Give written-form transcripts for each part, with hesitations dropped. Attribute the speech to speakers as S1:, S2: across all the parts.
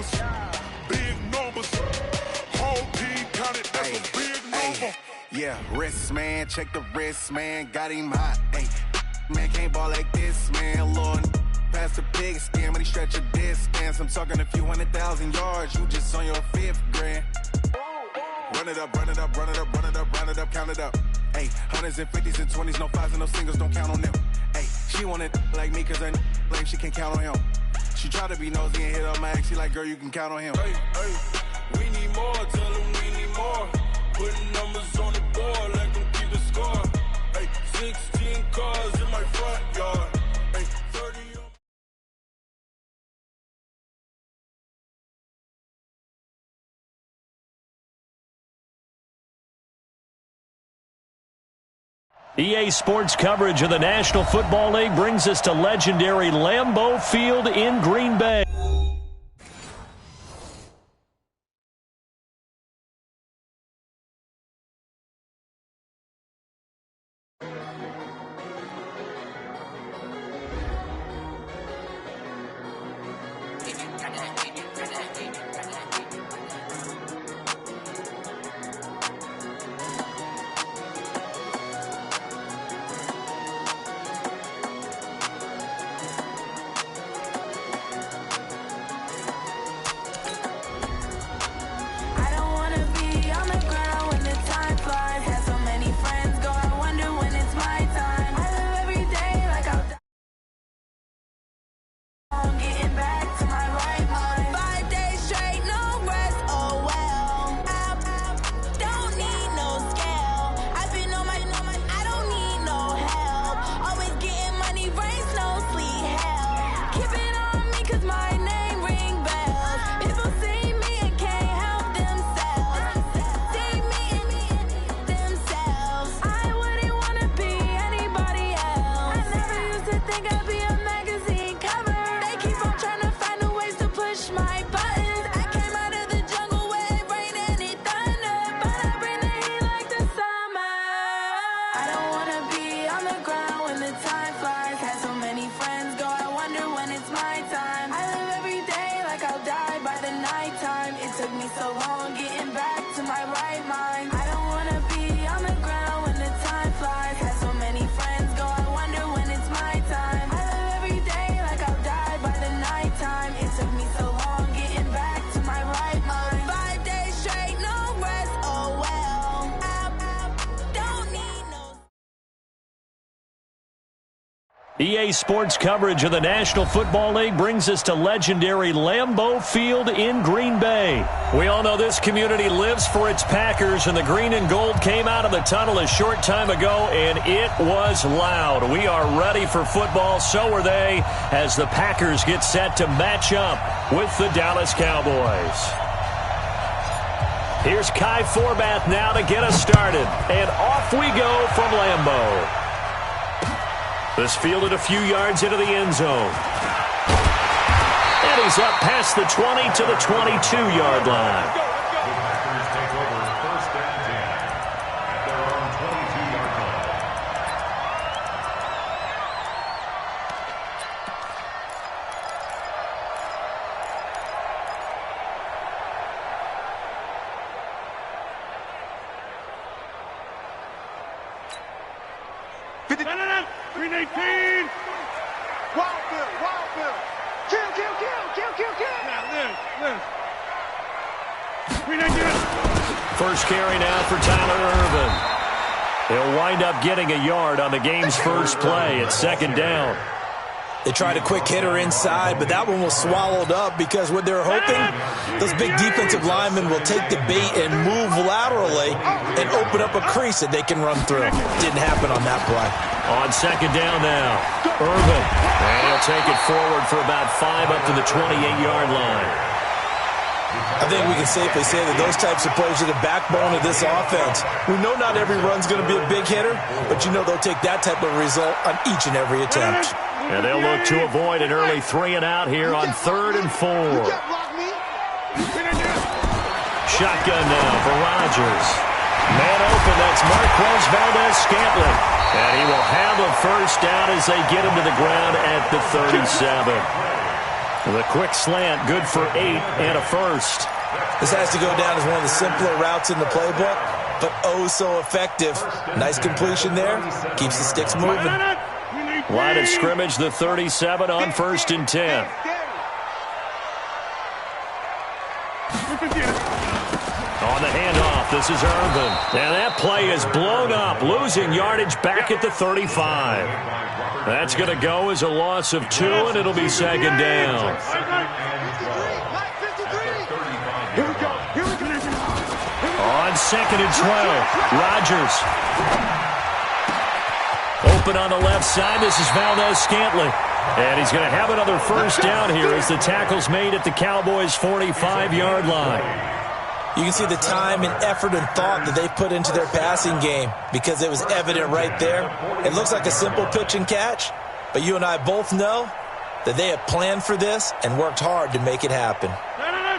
S1: numbers. Big numbers. Whole team counted, that's a big number.
S2: Yeah, wrist, man. Check the wrist, man. Got him hot. Ay, man, can't ball like this, man. Lord, past the pig skin, when he stretch a distance. I'm talking a few 100,000 yards. You just on your 5th grand. Run it up, run it up, run it up, run it up, run it up, count it up. Ay, hundreds and 50s and 20s, no 5s and no singles, don't count on them. Ay, she want it like me, cause her blame, she can't count on him. She try to be nosy and hit up my ex, she like, girl, you can count on him.
S1: Hey, hey, we need more, tell them we need more. Putting numbers on the board, let them keep the score. Hey, 16 cars in my front yard. Hey, 30.
S3: EA Sports coverage of the National Football League brings us to legendary Lambeau Field in Green Bay. EA Sports coverage of the National Football League brings us to legendary Lambeau Field in Green Bay. We all know this community lives for its Packers, and the green and gold came out of the tunnel a short time ago, and it was loud. We are ready for football, so are they, as the Packers get set to match up with the Dallas Cowboys. Here's Kai Forbath now to get us started, and off we go from Lambeau. This fielded a few yards into the end zone. And he's up past the 20 to the 22-yard line. First carry now for Tyler Irvin. He'll wind up getting a yard on the game's first play at second down.
S4: They tried a quick hitter inside, but that one was swallowed up because what they're hoping, those big defensive linemen will take the bait and move laterally and open up a crease that they can run through. Didn't happen on that play.
S3: On second down now, Irvin. And he'll take it forward for about 5 up to the 28-yard line.
S4: I think we can safely say that those types of plays are the backbone of this offense. We know not every run's going to be a big hitter, but you know they'll take that type of result on each and every attempt.
S3: And they'll look to avoid an early 3 and out here on 3rd and 4. Shotgun now for Rodgers. Man open, that's Marquez Valdez-Scantling. And he will have a first down as they get him to the ground at the 37. The quick slant, good for 8 and a first.
S4: This has to go down as one of the simpler routes in the playbook, but oh so effective. Nice completion there. Keeps the sticks moving.
S3: Line of scrimmage, the 37 on 1st and 10. On the handoff, this is Irvin. And that play is blown up, losing yardage back at the 35. That's going to go as a loss of 2, and it'll be 2nd down. On 2nd and 12, Rodgers. Open on the left side, this is Valdez-Scantling. And he's going to have another first down here as the tackle's made at the Cowboys' 45-yard line.
S4: You can see the time and effort and thought that they put into their passing game because it was evident right there. It looks like a simple pitch and catch, but you and I both know that they have planned for this and worked hard to make it happen.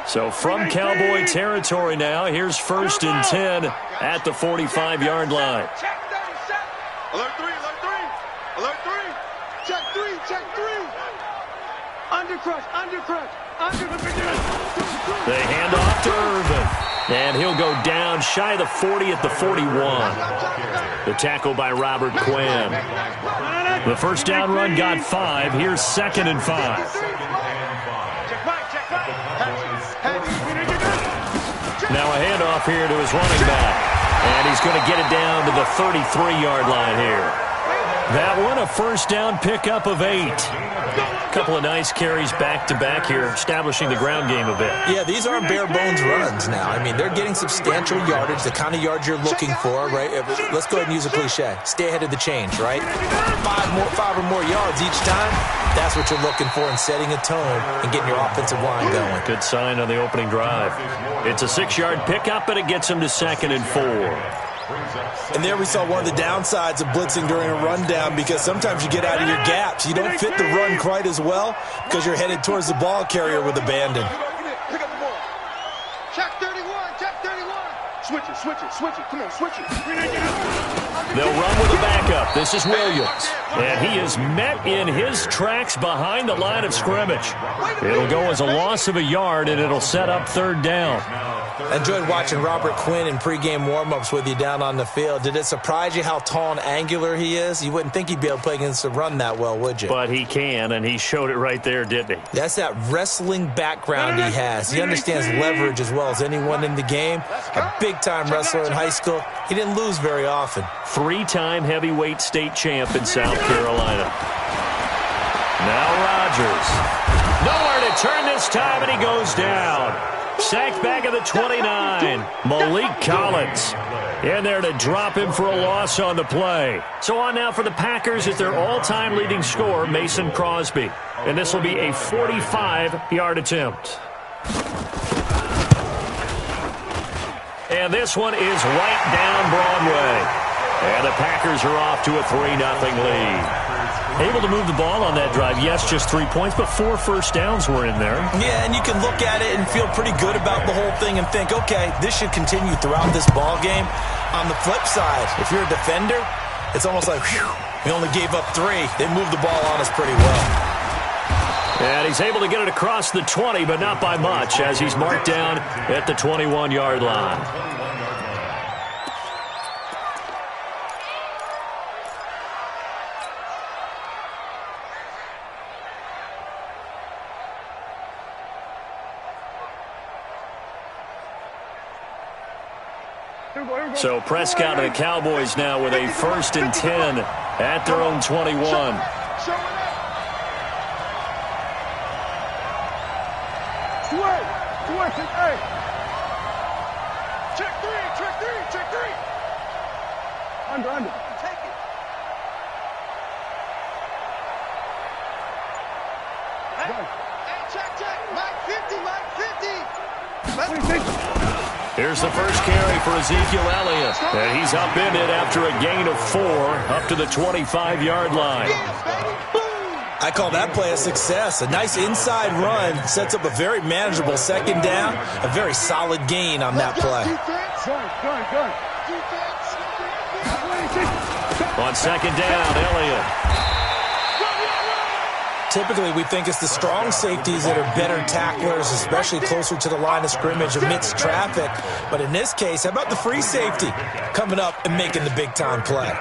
S3: So from Cowboy territory now, here's 1st and 10 at the 45-yard line.
S5: Alert 3, alert 3, alert 3, check 3, check 3. Undercrush, undercrush, undercrush.
S3: They hand off to Irvin, and he'll go down shy of the 40 at the 41. The tackle by Robert Quinn. The first down run got 5. Here's 2nd and 5. Now a handoff here to his running back. And he's going to get it down to the 33-yard line here. That one, a first down pickup of 8. Couple of nice carries back-to-back here, establishing the ground game a bit.
S4: Yeah, these aren't bare-bones runs now. I mean, they're getting substantial yardage, the kind of yards you're looking for, right? Let's go ahead and use a cliche. Stay ahead of the change, right? 5 or more yards each time. That's what you're looking for in setting a tone and getting your offensive line going.
S3: Good sign on the opening drive. It's a 6-yard pickup, but it gets him to 2nd and 4.
S4: And there we saw one of the downsides of blitzing during a rundown because sometimes you get out of your gaps. You don't fit the run quite as well because you're headed towards the ball carrier with abandon.
S5: Pick up the ball. Check 31, check 31. Switch it, switch it, switch it. Come on, switch it.
S3: They'll run with a backup. This is Williams. And he is met in his tracks behind the line of scrimmage. It'll go as a loss of a yard, and it'll set up 3rd down.
S4: I enjoyed watching Robert Quinn in pregame warm-ups with you down on the field. Did it surprise you how tall and angular he is? You wouldn't think he'd be able to play against the run that well, would you?
S3: But he can, and he showed it right there, didn't he?
S4: That's that wrestling background he has. He understands leverage as well as anyone in the game. A big-time wrestler in high school. He didn't lose very often.
S3: 3-time heavyweight state champ in South Carolina. Now Rodgers. Nowhere to turn this time, and he goes down. Sacked back at the 29. Malik Collins in there to drop him for a loss on the play. So on now for the Packers is their all-time leading scorer, Mason Crosby. And this will be a 45-yard attempt. And this one is right down Broadway. And the Packers are off to a 3-0 lead. Able to move the ball on that drive. Yes, just 3 points, but 4 first downs were in there.
S4: Yeah, and you can look at it and feel pretty good about the whole thing and think, okay, this should continue throughout this ball game. On the flip side, if you're a defender, it's almost like, whew, we only gave up 3. They moved the ball on us pretty well.
S3: And he's able to get it across the 20, but not by much, as he's marked down at the 21-yard line. So Prescott and the Cowboys now with a 1st and 10 at their own 21.
S5: Check 3, check 3, check 3. Under. Take it. Hey, check. Mike 50.
S3: Here's the first carry for Ezekiel Elliott. And he's upended after a gain of 4 up to the 25-yard line.
S4: I call that play a success. A nice inside run sets up a very manageable 2nd down. A very solid gain on that play.
S3: On 2nd down, Elliott
S4: Typically, we think it's the strong safeties that are better tacklers, especially closer to the line of scrimmage amidst traffic. But in this case, how about the free safety coming up and making the big-time play?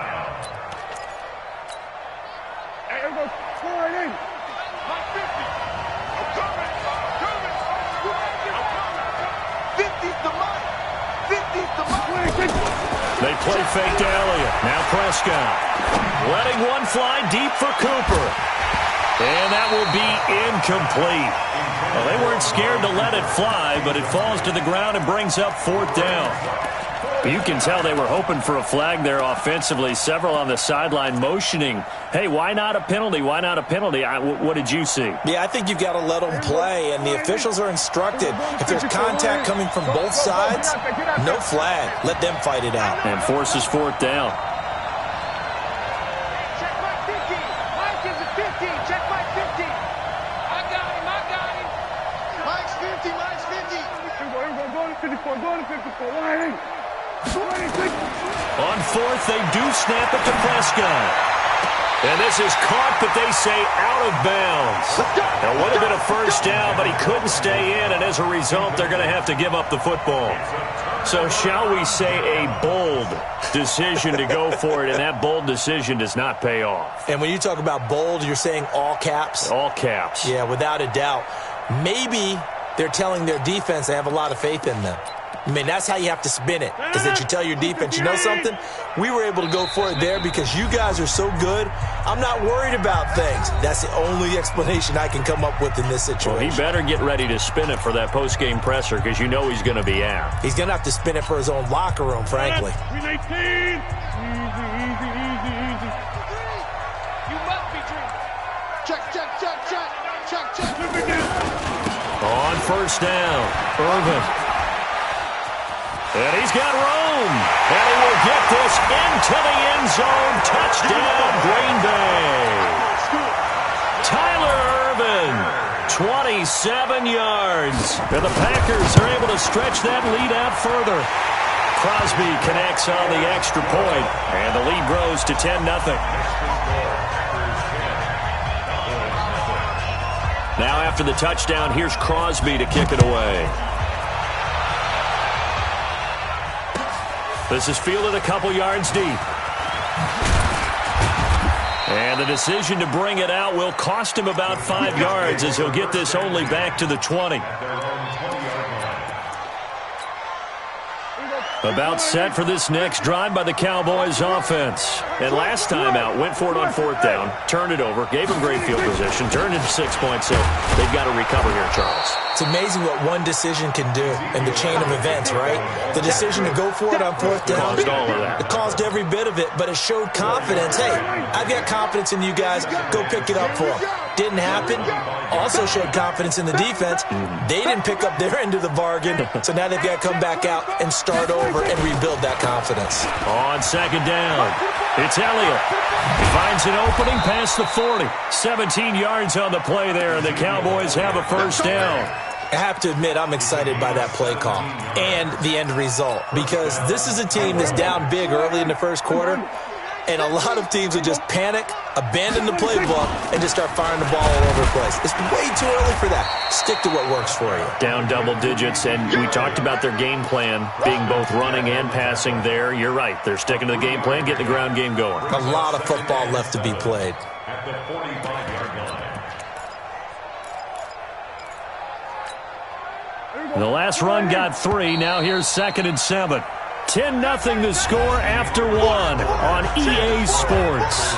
S3: They play fake to Elliott. Now Prescott. Letting one fly deep for Cooper. And that will be incomplete. Well, they weren't scared to let it fly, but it falls to the ground and brings up 4th down. You can tell they were hoping for a flag there offensively. Several on the sideline motioning, hey, why not a penalty? Why not a penalty? What did you see?
S4: Yeah, I think you've got to let them play, and the officials are instructed. If there's contact coming from both sides, no flag. Let them fight it out.
S3: And forces 4th down.
S5: Check my 50. Mike is at 50. Check my 50. I got him. Mike's 50. Mike's 50.
S3: On 4th, they do snap it to Prescott. And this is caught, but they say out of bounds. That would have been a first down, but he couldn't stay in, and as a result, they're going to have to give up the football. So shall we say a bold decision to go for it, and that bold decision does not pay off.
S4: And when you talk about bold, you're saying all caps?
S3: All caps.
S4: Yeah, without a doubt. Maybe they're telling their defense they have a lot of faith in them. I mean, that's how you have to spin it, is that you tell your defense, you know something? We were able to go for it there because you guys are so good. I'm not worried about things. That's the only explanation I can come up with in this situation.
S3: Well, he better get ready to spin it for that post-game presser because you know he's going to be out.
S4: He's going to have to spin it for his own locker room, frankly.
S5: You must be dreaming. Check.
S3: On 1st down, Irvin. And he's got room. And he will get this into the end zone. Touchdown, Green Bay. Tyler Irvin, 27 yards. And the Packers are able to stretch that lead out further. Crosby connects on the extra point, and the lead grows to 10-0. Now after the touchdown, here's Crosby to kick it away. This is fielded a couple yards deep. And the decision to bring it out will cost him about 5 yards as he'll get this only back to the 20. About set for this next drive by the Cowboys offense. And last time out, went for it on 4th down, turned it over, gave him great field position, turned into 6 points, so they've got to recover here, Charles.
S4: It's amazing what one decision can do in the chain of events, right? The decision to go for it on 4th down.
S3: Caused all of that.
S4: It caused every bit of it, but it showed confidence. Hey, I've got confidence in you guys. Go pick it up for them. Didn't happen. Also showed confidence in the defense. They didn't pick up their end of the bargain, so now they've got to come back out and start over and rebuild that confidence.
S3: On 2nd down, it's Elliott. Finds an opening past the 40. 17 yards on the play there, and the Cowboys have a first down.
S4: I have to admit, I'm excited by that play call and the end result because this is a team that's down big early in the first quarter, and a lot of teams will just panic, abandon the playbook, and just start firing the ball all over the place. It's way too early for that. Stick to what works for you.
S3: Down double digits, and we talked about their game plan being both running and passing there. You're right. They're sticking to the game plan, getting the ground game going.
S4: A lot of football left to be played.
S3: The last run got 3. Now here's 2nd and 7. 10-0 the score after 1 on EA Sports.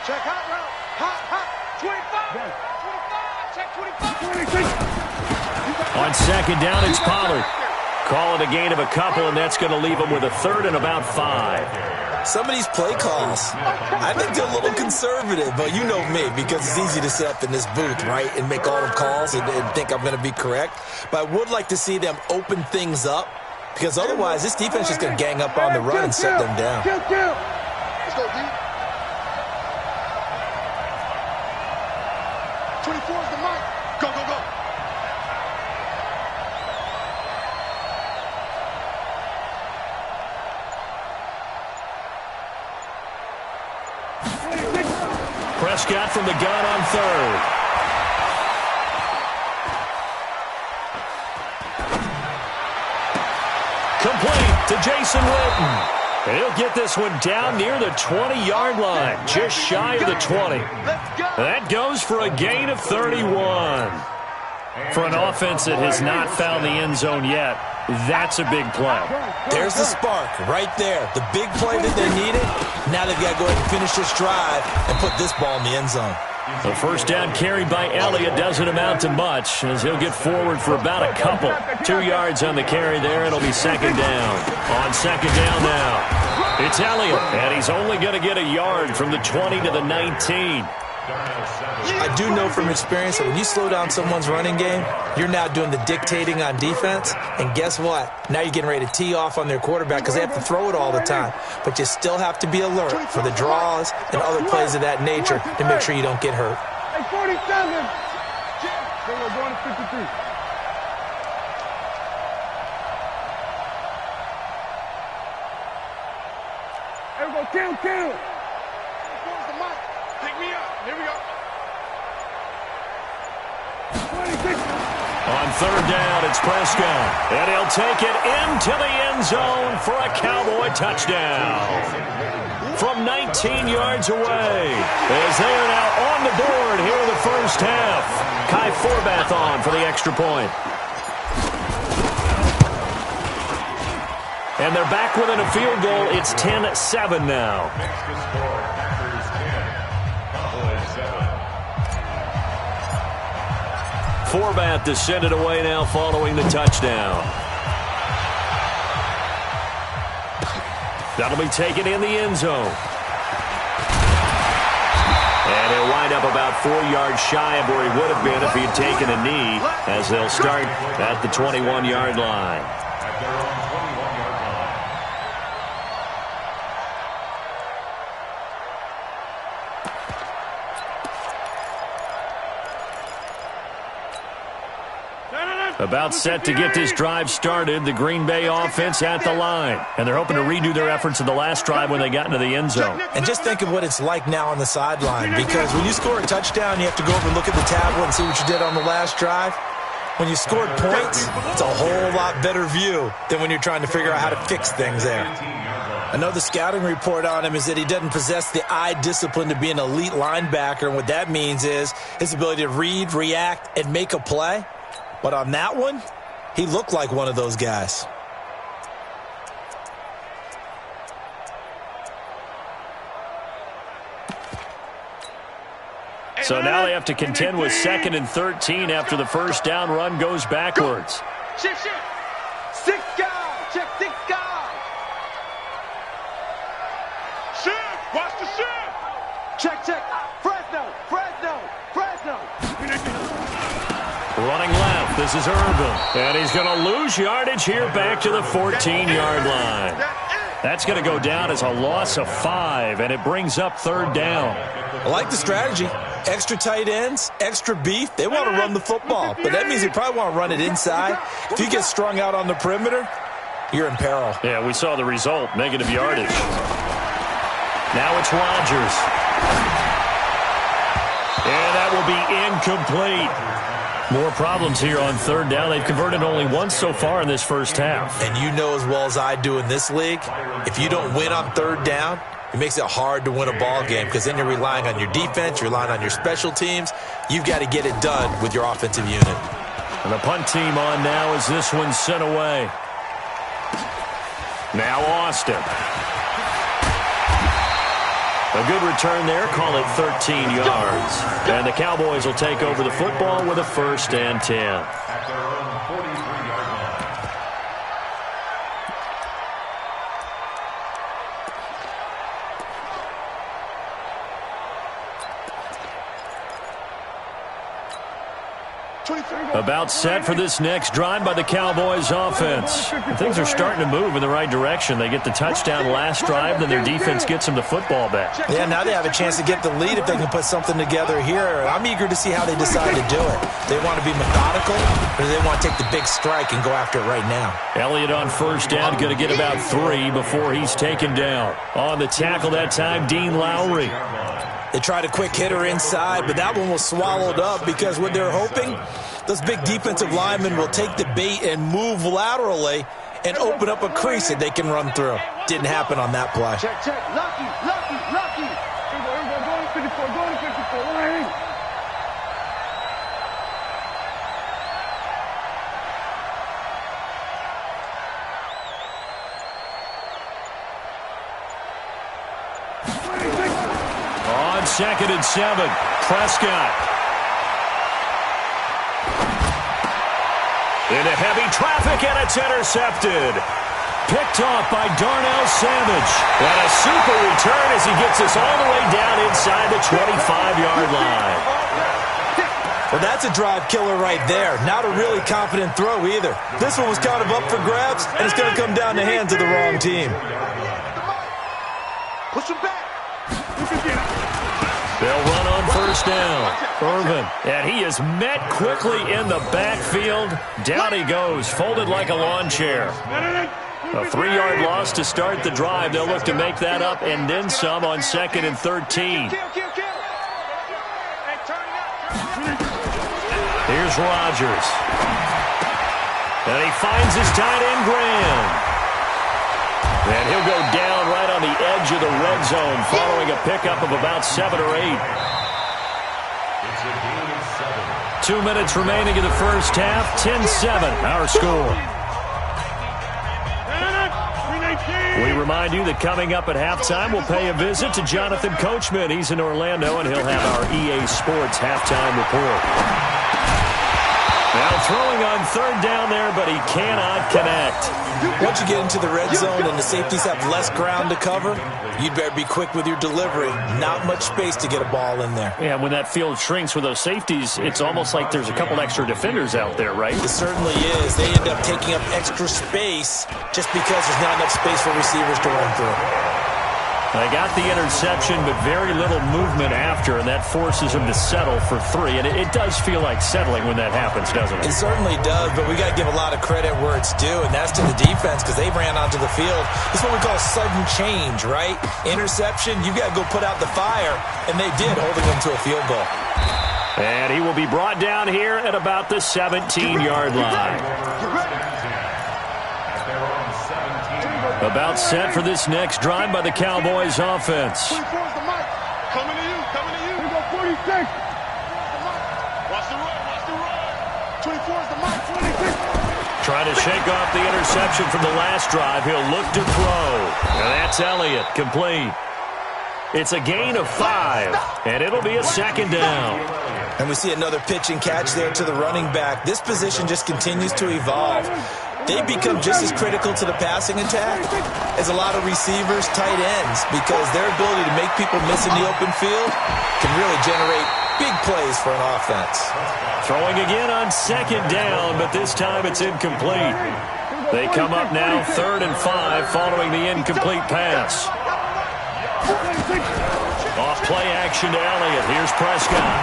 S5: Check hot route. Hot. 25. Check 25.
S3: On 2nd down, it's Pollard. Call it a gain of a couple, and that's going to leave them with a 3rd and about 5.
S4: Some of these play calls, I think they're a little conservative, but you know me, because it's easy to sit up in this booth, right, and make all the calls and think I'm going to be correct. But I would like to see them open things up, because otherwise this defense is going to gang up on the run and shut them down.
S5: Let's go, D. 24 is the mic. Go, go, go.
S3: Prescott from the gun on third. Complete to Jason Witten. He'll get this one down near the 20-yard line, just shy of the 20. That goes for a gain of 31. For an offense that has not found the end zone yet, that's a big play.
S4: There's the spark right there. The big play that they needed. Now they've got to go ahead and finish this drive and put this ball in the end zone.
S3: The first down carried by Elliott doesn't amount to much, as he'll get forward for about a couple. 2 yards on the carry there. It'll be second down. On second down now, it's Elliott, and he's only going to get a yard from the 20 to the 19.
S4: I do know from experience that when you slow down someone's running game, you're now doing the dictating on defense. And guess what? Now you're getting ready to tee off on their quarterback because they have to throw it all the time. But you still have to be alert for the draws and other plays of that nature to make sure you don't get hurt.
S5: Hey, 47. We're going to 53. Here we go, kill. Where's the mic? Pick me up. Here we go. 26.
S3: On third down, it's Prescott. And he'll take it into the end zone for a Cowboy touchdown. From 19 yards away, as they are now on the board here in the first half. Kai Forbath on for the extra point. And they're back within a field goal. It's 10-7 now. Forbath to send it away now following the touchdown. That'll be taken in the end zone. And he'll wind up about 4 yards shy of where he would have been if he had taken a knee, as they'll start at the 21-yard line. About set to get this drive started, the Green Bay offense at the line. And they're hoping to redo their efforts in the last drive when they got into the end zone.
S4: And just think of what it's like now on the sideline, because when you score a touchdown, you have to go over and look at the tablet and see what you did on the last drive. When you scored points, it's a whole lot better view than when you're trying to figure out how to fix things there. I know the scouting report on him is that he doesn't possess the eye discipline to be an elite linebacker, and what that means is his ability to read, react, and make a play. But on that one, he looked like one of those guys.
S3: So now they have to contend with 2nd and 13 after the first down run goes backwards.
S5: Shift. 6 guys. Check 6 guys. Shift. Watch the shift. Check. Fresno.
S3: Running left, this is Urban. And he's going to lose yardage here back to the 14-yard line. That's going to go down as a loss of 5, and it brings up third down.
S4: I like the strategy. Extra tight ends, extra beef. They want to run the football, but that means they probably want to run it inside. If you get strung out on the perimeter, you're in peril.
S3: Yeah, we saw the result, negative yardage. Now it's Rodgers. And that will be incomplete. More problems here on third down. They've converted only once so far in this first half.
S4: And you know as well as I do in this league, if you don't win on third down, it makes it hard to win a ball game, because then you're relying on your defense, you're relying on your special teams. You've got to get it done with your offensive unit.
S3: And the punt team on now as this one's sent away. Now Austin. A good return there, call it 13 yards. And the Cowboys will take over the football with a 1st and 10. About set for this next drive by the Cowboys offense. And things are starting to move in the right direction. They get the touchdown last drive, then their defense gets them the football back.
S4: Yeah, now they have a chance to get the lead if they can put something together here. I'm eager to see how they decide to do it. They want to be methodical, or do they want to take the big strike and go after it right now?
S3: Elliott on first down, going to get about 3 before he's taken down. On the tackle that time, Dean Lowry.
S4: They tried a quick hitter inside, but that one was swallowed up because what they're hoping, those big defensive linemen will take the bait and move laterally and open up a crease that they can run through. Didn't happen on that play.
S5: Check, check. Lucky. Here we go. Going to 54. Going to 54. Line.
S3: On 2nd and 7, Prescott. Into heavy traffic, and it's intercepted. Picked off by Darnell Savage. And a super return as he gets us all the way down inside the 25-yard line.
S4: Well, that's a drive killer right there. Not a really confident throw either. This one was kind of up for grabs, and it's going to come down the hands of the wrong team.
S5: Push him back.
S3: They'll run on first down. Irvin, and he is met quickly in the backfield. Down he goes, folded like a lawn chair. A 3-yard loss to start the drive. They'll look to make that up and then some on 2nd and 13. Here's Rodgers. And he finds his tight end, Graham. And he'll go down right on the edge of the red zone following a pickup of about 7 or 8. 2 minutes remaining in the first half. 10-7, our score. We remind you that coming up at halftime, we'll pay a visit to Jonathan Coachman. He's in Orlando, and he'll have our EA Sports halftime report. Now throwing on third down there, but he cannot connect.
S4: Once you get into the red zone and the safeties have less ground to cover, you'd better be quick with your delivery. Not much space to get a ball in there.
S3: Yeah, when that field shrinks with those safeties, it's almost like there's a couple extra defenders out there, right?
S4: It certainly is. They end up taking up extra space just because there's not enough space for receivers to run through.
S3: They got the interception, but very little movement after, and that forces them to settle for 3. And it does feel like settling when that happens, doesn't it?
S4: It certainly does, but we got to give a lot of credit where it's due, and that's to the defense because they ran onto the field. This is what we call sudden change, right? Interception, you got to go put out the fire, and they did, holding them to a field goal.
S3: And he will be brought down here at about the 17-yard line. About set for this next drive by the Cowboys offense.
S5: 24's the mic. Coming to you. Here we go, 46. Watch the run. 24's the mic, 26.
S3: Trying to shake off the interception from the last drive. He'll look to throw. And that's Elliott, complete. It's a gain of 5, and it'll be a 2nd down.
S4: And we see another pitch and catch there to the running back. This position just continues to evolve. They become just as critical to the passing attack as a lot of receivers, tight ends, because their ability to make people miss in the open field can really generate big plays for an offense.
S3: Throwing again on 2nd down, but this time it's incomplete. They come up now 3rd and 5 following the incomplete pass. Off play action to Elliott. Here's Prescott.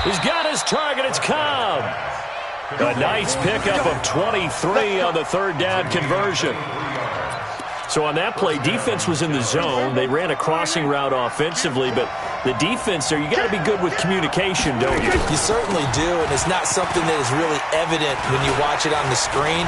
S3: He's got his target. It's Cobb. A nice pickup of 23 on the 3rd down conversion. So on that play, defense was in the zone. They ran a crossing route offensively, but the defense there, you got to be good with communication, don't you?
S4: You certainly do, and it's not something that is really evident when you watch it on the screen.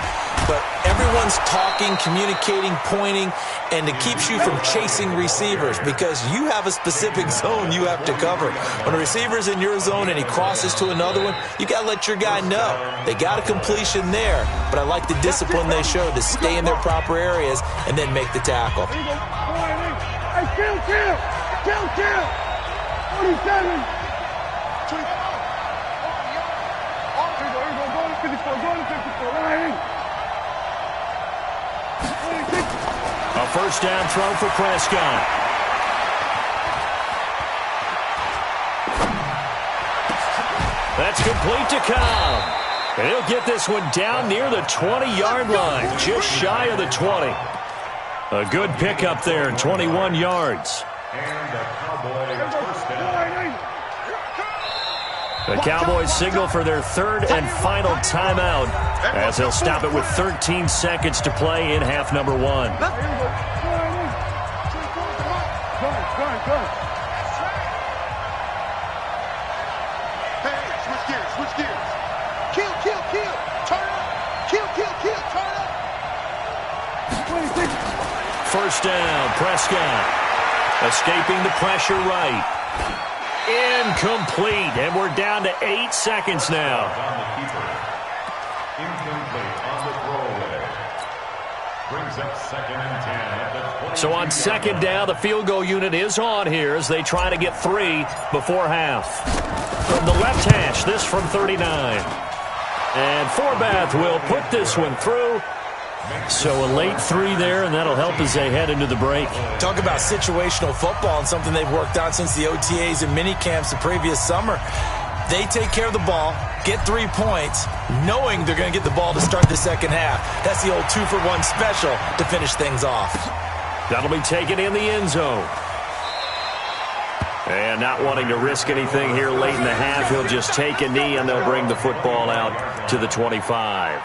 S4: But everyone's talking, communicating, pointing, and it keeps you from chasing receivers because you have a specific zone you have to cover. When a receiver's in your zone and he crosses to another one, you got to let your guy know. They got a completion there, but I like the discipline they showed to stay in their proper areas and then make the tackle.
S5: Hey, kill. 47. 54. Line.
S3: A first down throw for Prescott. That's complete to Cobb. And he'll get this one down near the 20-yard line, just shy of the 20. A good pickup there, 21 yards. The Cowboys signal for their third and final timeout as they'll stop it with 13 seconds to play in half number 1.
S5: Switch gears. Kill. Turn up. Kill. Turn up.
S3: First down, Prescott. Escaping the pressure right. Incomplete, and we're down to 8 seconds now.
S6: Incomplete on the throwaway. Brings up 2nd and 10 at the 20.
S3: So on second down, the field goal unit is on here as they try to get 3 before half. From the left hash, this from 39. And Forbath will put this one through. So a late 3 there, and that'll help as they head into the break.
S4: Talk about situational football and something they've worked on since the OTAs and mini camps the previous summer. They take care of the ball, get 3 points, knowing they're going to get the ball to start the second half. That's the old 2-for-1 special to finish things off.
S3: That'll be taken in the end zone. And not wanting to risk anything here late in the half, he'll just take a knee, and they'll bring the football out to the 25.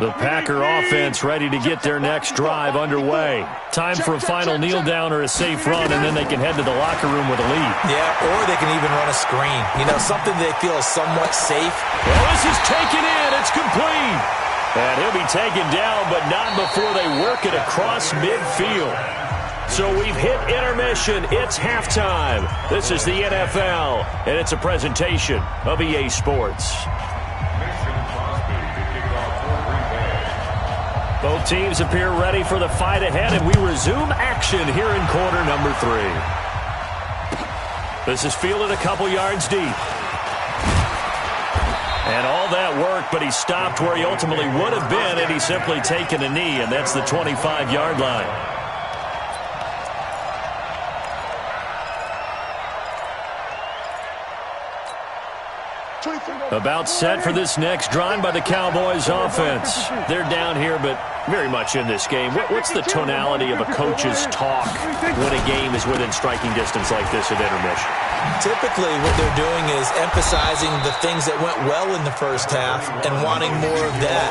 S3: The Packer offense ready to get their next drive underway. Time for a final kneel down or a safe run, and then they can head to the locker room with a lead.
S4: Yeah, or they can even run a screen. You know, something they feel is somewhat safe.
S3: Well, this is taken in. It's complete. And he'll be taken down, but not before they work it across midfield. So we've hit intermission. It's halftime. This is the NFL, and it's a presentation of EA Sports. Both teams appear ready for the fight ahead, and we resume action here in quarter number 3. This is fielded a couple yards deep. And all that work, but he stopped where he ultimately would have been had he simply taken a knee, and that's the 25-yard line. About set for this next drive by the Cowboys offense. They're down here, but very much in this game. What's the tonality of a coach's talk when a game is within striking distance like this at intermission?
S4: Typically, what they're doing is emphasizing the things that went well in the first half and wanting more of that.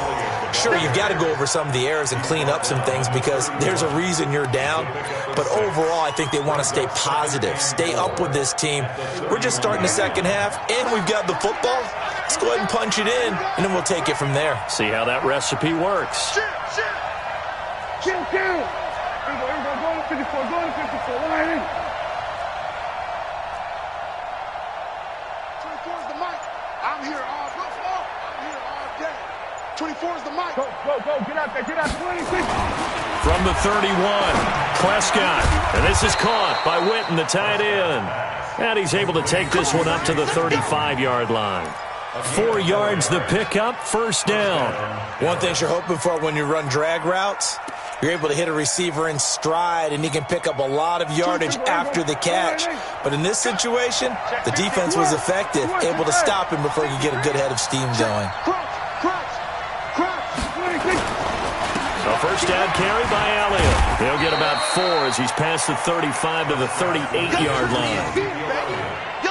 S4: Sure, you've got to go over some of the errors and clean up some things because there's a reason you're down. But overall, I think they want to stay positive, stay up with this team. We're just starting the second half, and we've got the football. Let's go ahead and punch it in, and then we'll take it from there.
S3: See how that recipe works.
S5: Kill. Here we go. Go to 54. Line in. 24 is the mic. I'm here all day. 24 is the mic. Go. Get out there. 26.
S3: From the 31, Prescott. And this is caught by Witten, the tight end. And he's able to take this one up to the 35-yard line. 4 yards the pickup, first down.
S4: One thing you're hoping for when you run drag routes, you're able to hit a receiver in stride, and he can pick up a lot of yardage after the catch. But in this situation, the defense was effective, able to stop him before he could get a good head of steam going.
S3: So first down carry by Elliott. He'll get about 4 as he's past the 35 to the 38-yard line.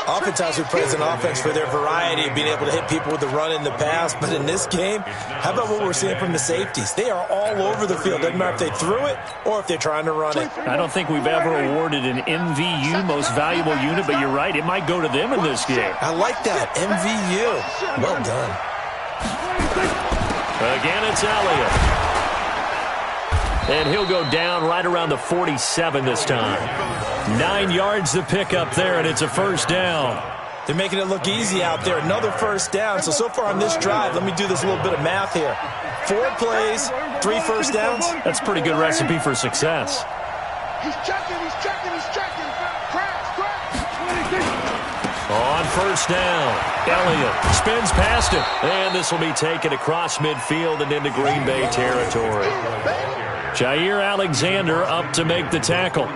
S4: Oftentimes we praise an offense for their variety of being able to hit people with the run and the pass. But in this game, how about what we're seeing from the safeties? They are all over the field. Doesn't matter if they threw it or if they're trying to run it.
S3: I don't think we've ever awarded an MVU, most valuable unit, but you're right. It might go to them in this game.
S4: I like that. MVU. Well done.
S3: Again, it's Elliott. And he'll go down right around the 47 this time. 9 yards the pickup there, and it's a first down.
S4: They're making it look easy out there. Another first down. So far on this drive, let me do this little bit of math here. 4 plays, 3 first downs.
S3: That's a pretty good recipe for success.
S5: He's checking. Crash.
S3: On first down, Elliott spins past him. And this will be taken across midfield and into Green Bay territory. Jair Alexander up to make the tackle.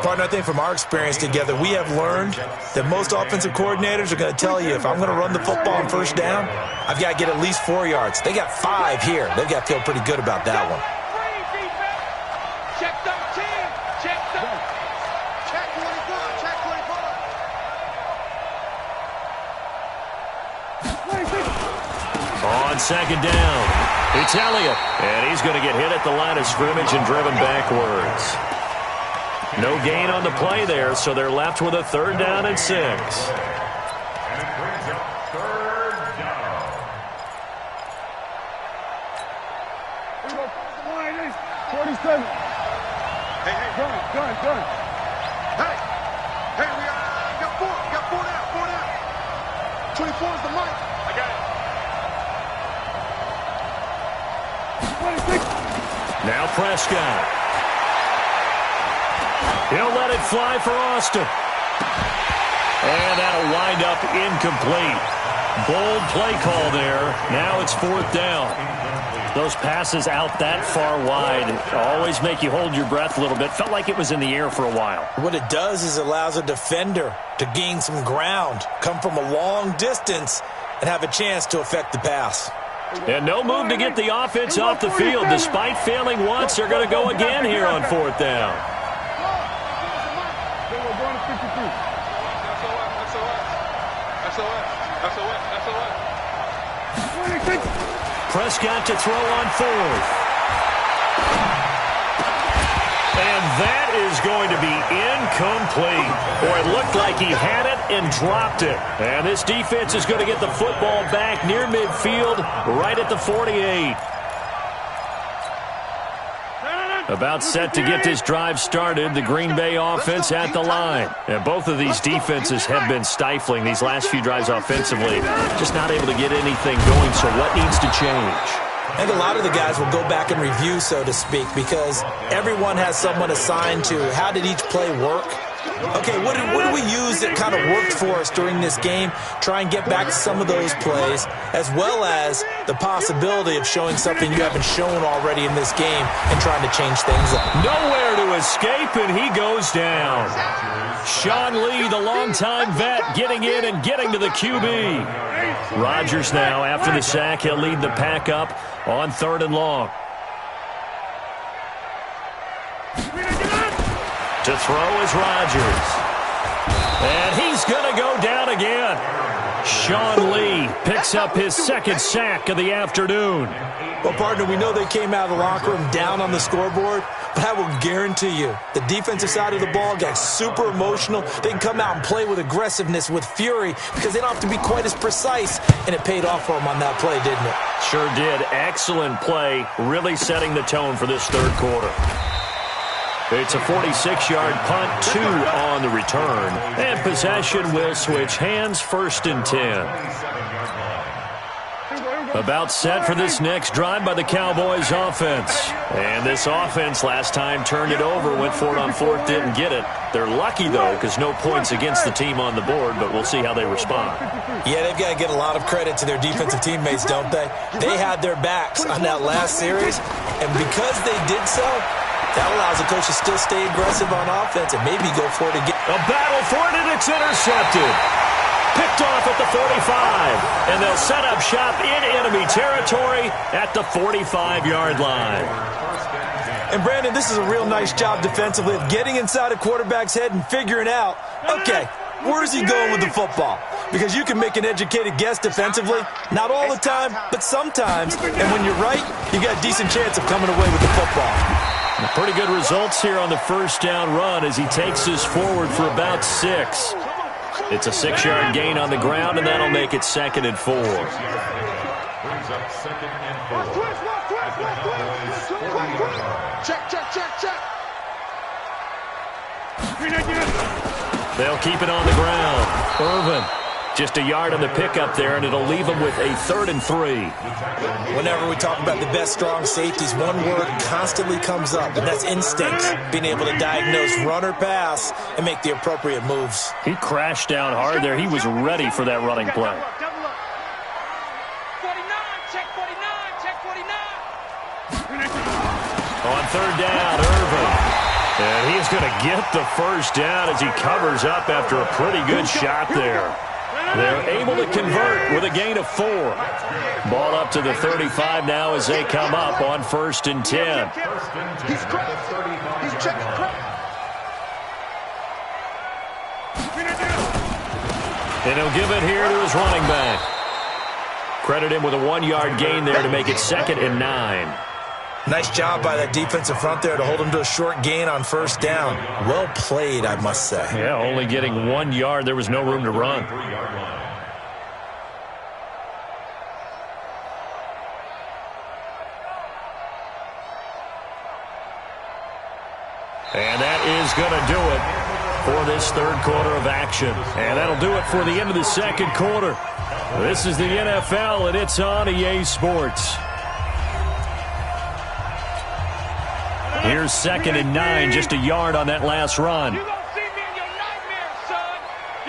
S4: Partner, I think from our experience together, we have learned that most offensive coordinators are going to tell you, if I'm going to run the football on first down, I've got to get at least 4 yards. They got 5 here. They've got to feel pretty good about that one.
S5: Check 13. Check 13. Check 24. Check 24.
S3: On second down, it's Elliott, and he's going to get hit at the line of scrimmage and driven backwards. No gain on the play there, so they're left with a 3rd down and 6.
S6: And it brings up 3rd down.
S5: Here we go. The line is 47. Hey, gun. Hey, we got 4. We got 4 down. 24 is the mic. I got it. 26.
S3: Now Prescott. He'll let it fly for Austin. And that'll wind up incomplete. Bold play call there. Now it's 4th down. Those passes out that far wide always make you hold your breath a little bit. Felt like it was in the air for a while.
S4: What it does is it allows a defender to gain some ground, come from a long distance, and have a chance to affect the pass.
S3: And no move to get the offense off the field. Despite failing once, they're going to go again here on 4th down. Prescott to throw on 4th. And that is going to be incomplete. Boy, it looked like he had it and dropped it. And this defense is going to get the football back near midfield, right at the 48. About set to get this drive started, the Green Bay offense at the line. And both of these defenses have been stifling these last few drives offensively. Just not able to get anything going, so what needs to change?
S4: I think a lot of the guys will go back and review, so to speak, because everyone has someone assigned to how did each play work. Okay, what did we use that kind of worked for us during this game? Try and get back to some of those plays, as well as the possibility of showing something you haven't shown already in this game and trying to change things up.
S3: Nowhere to escape, and he goes down. Sean Lee, the longtime vet, getting in and getting to the QB. Rodgers now, after the sack, he'll lead the pack up on 3rd and long. To throw is Rodgers. And he's going to go down again. Sean Lee picks up his 2nd sack of the afternoon.
S4: Well, partner, we know they came out of the locker room down on the scoreboard, but I will guarantee you the defensive side of the ball got super emotional. They can come out and play with aggressiveness, with fury, because they don't have to be quite as precise, and it paid off for them on that play, didn't it?
S3: Sure did. Excellent play, really setting the tone for this 3rd quarter. It's a 46-yard punt, 2 on the return. And possession will switch hands, 1st and 10. About set for this next drive by the Cowboys offense. And this offense last time turned it over, went for it on 4th, didn't get it. They're lucky, though, because no points against the team on the board, but we'll see how they respond.
S4: Yeah, they've got to get a lot of credit to their defensive teammates, don't they? They had their backs on that last series, and because they did so, that allows the coach to still stay aggressive on offense and maybe go for it again.
S3: A battle for it, and it's intercepted. Picked off at the 45, and they'll set up shop in enemy territory at the 45-yard line.
S4: And, Brandon, this is a real nice job defensively of getting inside a quarterback's head and figuring out, okay, where's he going with the football? Because you can make an educated guess defensively, not all the time, but sometimes. And when you're right, you got a decent chance of coming away with the football.
S3: Pretty good results here on the 1st down run as he takes us forward for about 6. It's a 6-yard gain on the ground, and that'll make it 2nd and 4.
S6: Brings up 2nd and 4.
S5: Check.
S3: They'll keep it on the ground. Irvin, just a yard on the pickup there, and it'll leave them with a 3rd and 3.
S4: Whenever we talk about the best strong safeties, one word constantly comes up, and that's instinct. Being able to diagnose run or pass and make the appropriate moves.
S3: He crashed down hard there. He was ready for that running play.
S5: 49, check 49, check 49.
S3: On 3rd down, Irvin. And he's going to get the first down as he covers up after a pretty good shot there. They're able to convert with a gain of 4. Ball up to the 35 now as they come up on 1st and 10.
S5: He's cracked. He's checking crack.
S3: And he'll give it here to his running back. Credit him with a 1-yard gain there to make it 2nd and 9.
S4: Nice job by that defensive front there to hold him to a short gain on 1st down. Well played, I must say.
S3: Yeah, only getting 1 yard. There was no room to run. And that is going to do it for this 3rd quarter of action. And that'll do it for the end of the 2nd quarter. This is the NFL, and it's on EA Sports. Here's 2nd and 9, just a yard on that last run.
S5: You gonna see me in your nightmares, son.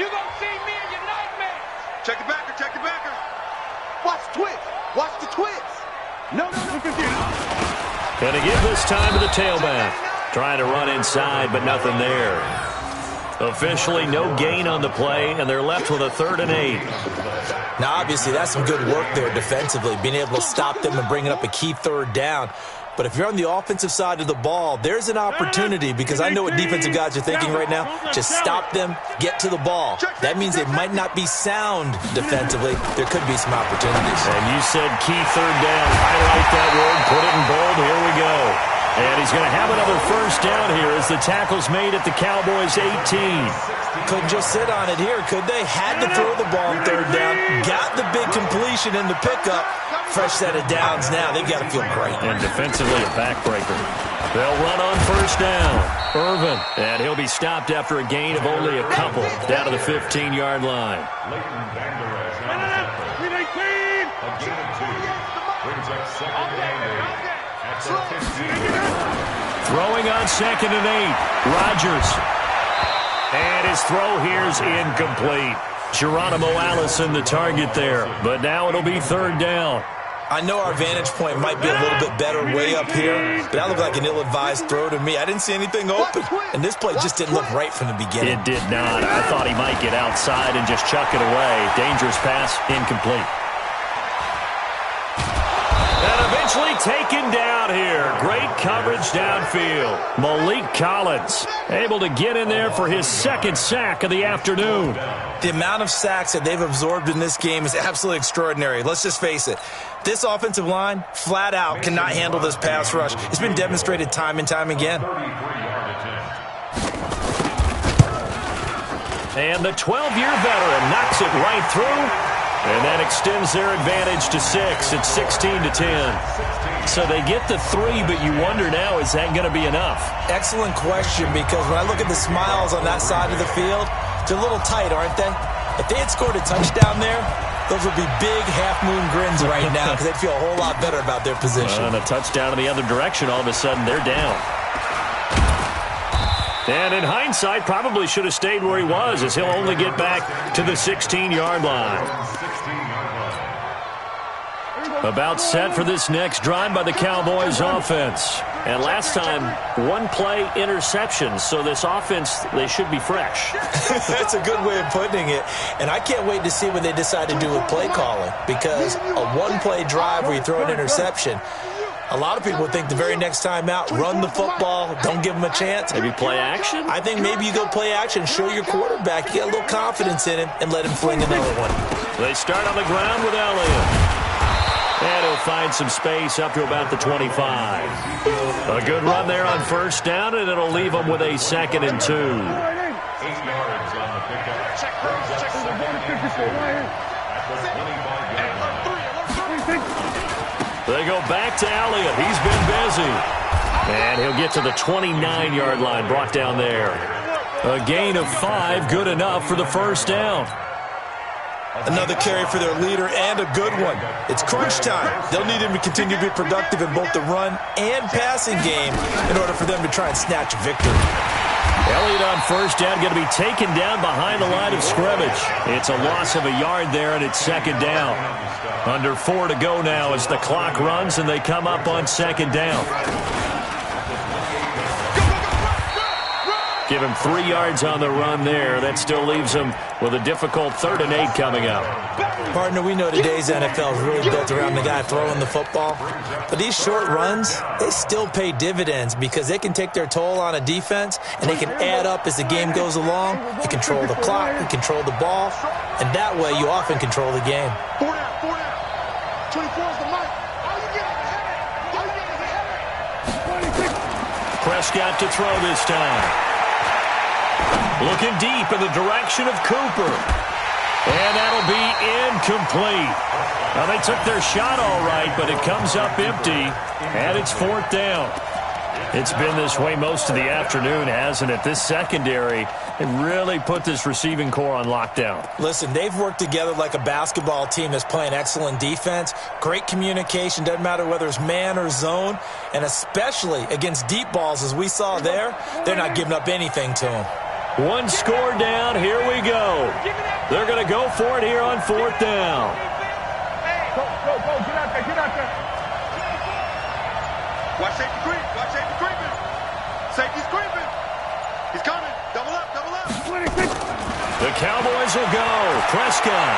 S5: You gonna see me in your nightmares. Check the backer, check the backer. Watch the twist. Watch the twist. No.
S3: Gonna give this time to the tailback. Trying to run inside, but nothing there. Officially no gain on the play, and they're left with a 3rd and 8.
S4: Now, obviously, that's some good work there defensively, being able to stop them and bringing up a key 3rd down. But if you're on the offensive side of the ball, there's an opportunity, because I know what defensive guys are thinking right now. Just stop them, get to the ball. That means they might not be sound defensively. There could be some opportunities.
S3: And you said key 3rd down. Highlight that word, put it in bold. Here we go. And he's going to have another 1st down here as the tackle's made at the Cowboys' 18.
S4: Couldn't just sit on it here, could they? Had to throw the ball on 3rd down. Got the big completion in the pickup. Fresh set of downs now. They've got to feel great.
S3: And defensively a backbreaker. They'll run on 1st down. Irvin. And he'll be stopped after a gain of only a couple down to the 15-yard line. Throwing on 2nd and 8. Rodgers. And his throw here's incomplete. Geronimo Allison the target there. But now it'll be 3rd down.
S4: I know our vantage point might be a little bit better way up here, but that looked like an ill-advised throw to me. I didn't see anything open, and this play just didn't look right from the beginning.
S3: It did not. I thought he might get outside and just chuck it away. Dangerous pass, incomplete. And eventually taken down here. Great coverage downfield. Malik Collins able to get in there for his 2nd sack of the afternoon.
S4: The amount of sacks that they've absorbed in this game is absolutely extraordinary. Let's just face it. This offensive line, flat out, cannot handle this pass rush. It's been demonstrated time and time again.
S3: And the 12-year veteran knocks it right through. And that extends their advantage to 6. It's 16-10. So they get the 3, but you wonder now, is that going to be enough?
S4: Excellent question, because when I look at the smiles on that side of the field, they're a little tight, aren't they? If they had scored a touchdown there, those would be big half-moon grins right now, because they'd feel a whole lot better about their position.
S3: And a touchdown in the other direction, all of a sudden they're down. And in hindsight, probably should have stayed where he was, as he'll only get back to the 16-yard line. About set for this next drive by the Cowboys offense. And last time, 1-play interception. So this offense, they should be fresh.
S4: That's a good way of putting it. And I can't wait to see what they decide to do with play calling. Because a 1-play drive where you throw an interception, a lot of people think the very next time out, run the football, don't give them a chance.
S3: Maybe play action?
S4: I think maybe you go play action, show your quarterback, you get a little confidence in him, and let him fling another one.
S3: They start on the ground with Elliott. And he'll find some space up to about the 25. A good run there on 1st down, and it'll leave them with a 2nd and 2.
S6: 8 yards on the pickup.
S3: They go back to Elliott. He's been busy. And he'll get to the 29-yard line, brought down there. A gain of 5, good enough for the 1st down.
S4: Another carry for their leader, and a good one. It's crunch time. They'll need him to continue to be productive in both the run and passing game in order for them to try and snatch a victory.
S3: Elliott on 1st down, going to be taken down behind the line of scrimmage. It's a loss of a yard there, and it's 2nd down. Under 4 to go now as the clock runs, and they come up on 2nd down. Give him 3 yards on the run there. That still leaves him with a difficult 3rd and 8 coming up.
S4: Partner, we know today's NFL is really built around the guy throwing the football. But these short runs, they still pay dividends because they can take their toll on a defense, and they can add up as the game goes along. You control the clock, you control the ball, and that way you often control the game.
S5: 4 down. 24 is the mic. All you get is a headache.
S3: Prescott to throw this time. Looking deep in the direction of Cooper. And that'll be incomplete. Now, they took their shot all right, but it comes up empty, and it's 4th down. It's been this way most of the afternoon, hasn't it? This secondary, they really put this receiving core on lockdown.
S4: Listen, they've worked together like a basketball team that's playing excellent defense. Great communication, doesn't matter whether it's man or zone, and especially against deep balls, as we saw there, they're not giving up anything to them.
S3: 1 score down. Here we go. They're going to go for it here on 4th down.
S5: Go. Get out there. Watch safety creep. Safety's creeping. He's coming. Double up.
S3: The Cowboys will go. Prescott.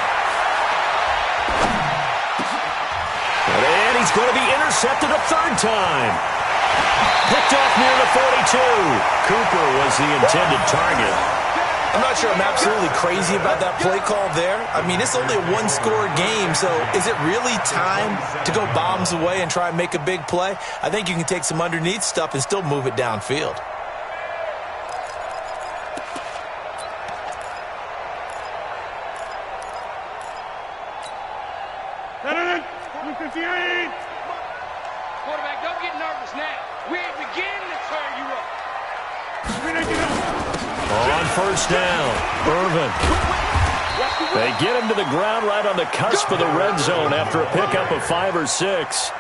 S3: And he's going to be intercepted a 3rd time. Picked off near the 42. Cooper was the intended target.
S4: I'm not sure I'm absolutely crazy about that play call there. I mean, it's only a 1-score game, so is it really time to go bombs away and try and make a big play? I think you can take some underneath stuff and still move it downfield.
S5: Quarterback, don't get nervous now. We ain't beginning to tear you up.
S3: On 1st down, Irvin. They get him to the ground right on the cusp of the red zone after a pickup of 5 or 6.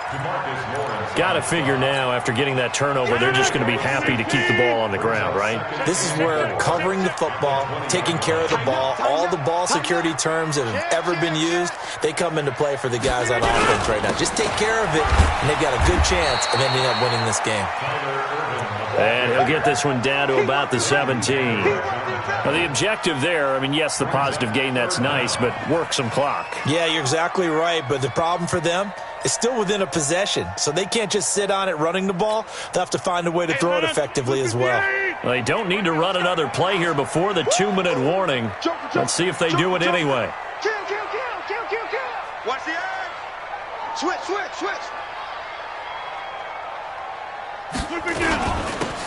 S3: Got to figure now, after getting that turnover, they're just going to be happy to keep the ball on the ground, right?
S4: This is where covering the football, taking care of the ball, all the ball security terms that have ever been used, they come into play for the guys on offense right now. Just take care of it, and they've got a good chance of ending up winning this game.
S3: And he'll get this one down to about the 17. Now, the objective there, I mean, yes, the positive gain, that's nice, but work some clock.
S4: Yeah, you're exactly right, but the problem for them is still within a possession, so they can't just sit on it running the ball. They'll have to find a way to throw it effectively as well.
S3: Well, they don't need to run another play here before the 2-minute warning. Let's see if they do it anyway.
S5: Kill. Watch the edge. Switch.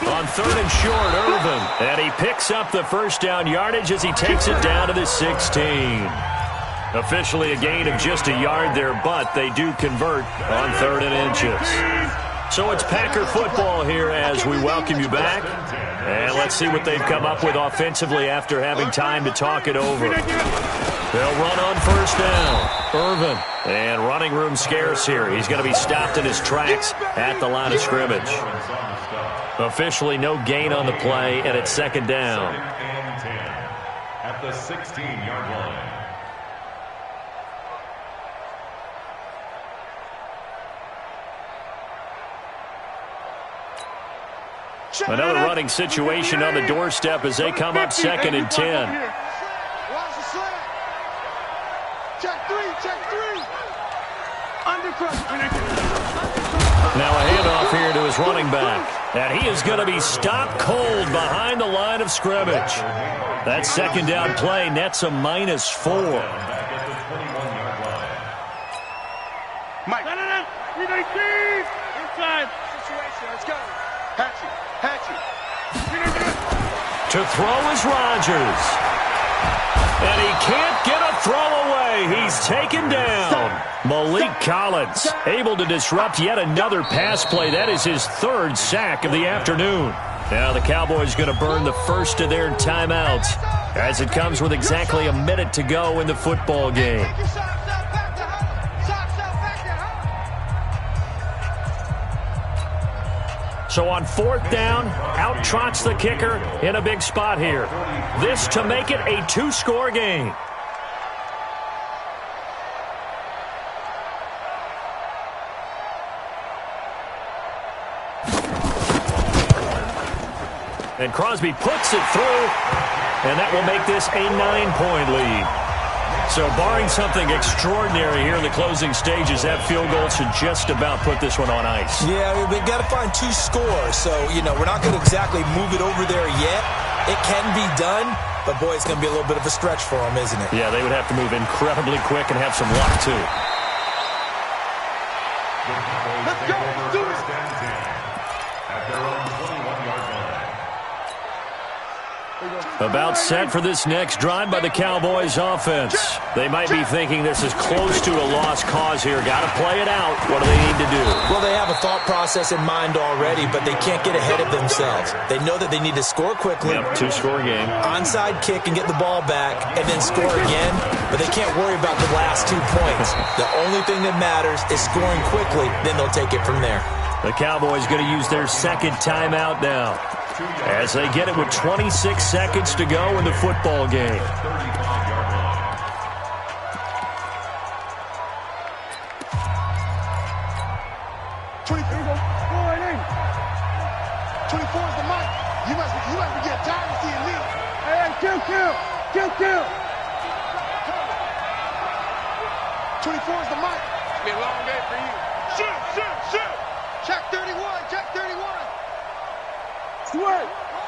S3: On 3rd and short, Irvin. And he picks up the 1st down yardage as he takes it down to the 16. Officially a gain of just a yard there, but they do convert on 3rd and inches. So it's Packer football here as we welcome you back. And let's see what they've come up with offensively after having time to talk it over. They'll run on 1st down. Irvin. And running room scarce here. He's going to be stopped in his tracks at the line of scrimmage. Officially no gain on the play, and it's 2nd down.
S6: At the 16-yard line.
S3: Another running situation on the doorstep as they come up 2nd and 10.
S5: Watch the slant. Check three.
S3: Now a handoff here to his running back. And he is going to be stopped cold behind the line of scrimmage. That 2nd down play nets a -4.
S5: Mike. Inside. Situation. Let's go. Hatchet.
S3: To throw is Rodgers. And he can't get a throw away. He's taken down. Malik Collins able to disrupt yet another pass play. That is his 3rd sack of the afternoon. Now the Cowboys going to burn the first of their timeouts as it comes with exactly a minute to go in the football game. So on 4th down, out trots the kicker in a big spot here. This to make it a 2-score game. And Crosby puts it through, and that will make this a 9-point lead. So barring something extraordinary here in the closing stages, that field goal should just about put this one on ice.
S4: Yeah, they've got to find 2 scores. So, we're not going to exactly move it over there yet. It can be done, but, boy, it's going to be a little bit of a stretch for them, isn't it?
S3: Yeah, they would have to move incredibly quick and have some luck, too.
S5: Let's go. Let's do it.
S6: At their own 21-yard line.
S3: About set for this next drive by the Cowboys offense. They might be thinking this is close to a lost cause here. Got to play it out. What do they need to do?
S4: Well, they have a thought process in mind already, but they can't get ahead of themselves. They know that they need to score quickly.
S3: Yep, 2-score game.
S4: Onside kick and get the ball back, and then score again. But they can't worry about the last 2 points. The only thing that matters is scoring quickly. Then they'll take it from there.
S3: The Cowboys going to use their second timeout now, as they get it with 26 seconds to go in the football game.
S5: 24 is the mic. You must be getting tired of seeing me. Hey, kill. 24 is the mic. It's been a long day for you. Shoot. Check 31.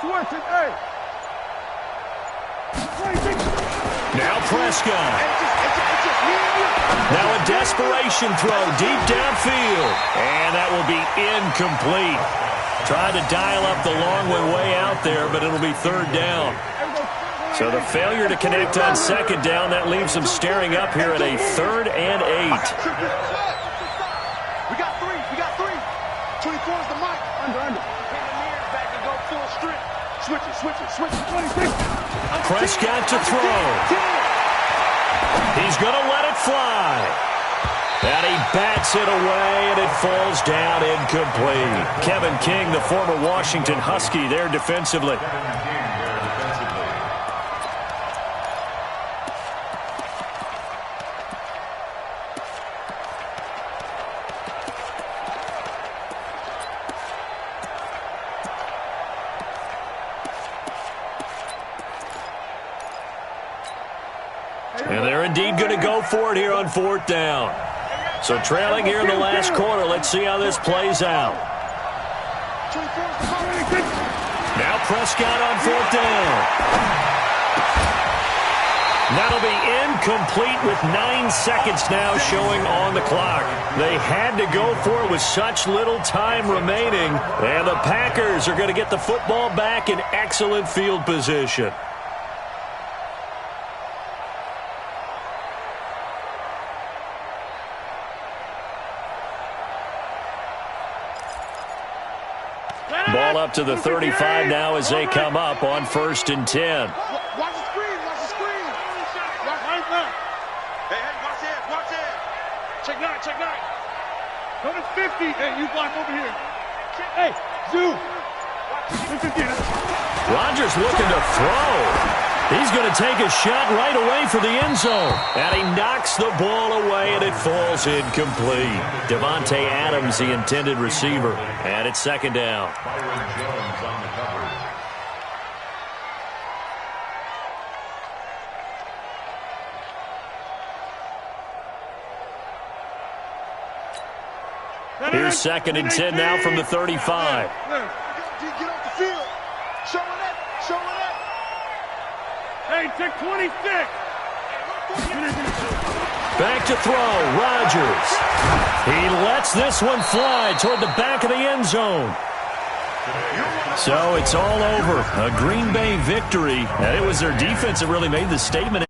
S5: Switch it, hey.
S3: Now Prescott. Now a desperation throw deep downfield. And that will be incomplete. Tried to dial up the long way out there, but it'll be 3rd down. So the failure to connect on 2nd down, that leaves them staring up here at a 3rd and 8.
S5: We got 3. 24 is the mic. Under. Back and go full strip. Switch it. 26.
S3: Prescott to throw. He's going to let it fly. And he bats it away, and it falls down incomplete. Kevin King, the former Washington Husky, there defensively. And they're indeed going to go for it here on 4th down. So trailing here in the last quarter. Let's see how this plays out. Now Prescott on 4th down. That'll be incomplete with 9 seconds now showing on the clock. They had to go for it with such little time remaining. And the Packers are going to get the football back in excellent field position. Ball up to the 35 now as they come up on 1st and 10.
S5: Watch the screen. Hey, watch it. Check 9. Go to 50. Hey, you block over here. Hey, zoom.
S3: Rodgers looking to throw. He's going to take a shot right away for the end zone. And he knocks the ball away, and it falls incomplete. Devontae Adams, the intended receiver. And it's 2nd down.
S6: Byron Jones on the cover.
S3: Here's 2nd and 10 now from the 35.
S5: Get off the field. Show it. Hey, take 26.
S3: Back to throw. Rodgers. He lets this one fly toward the back of the end zone. So it's all over. A Green Bay victory. And it was their defense that really made the statement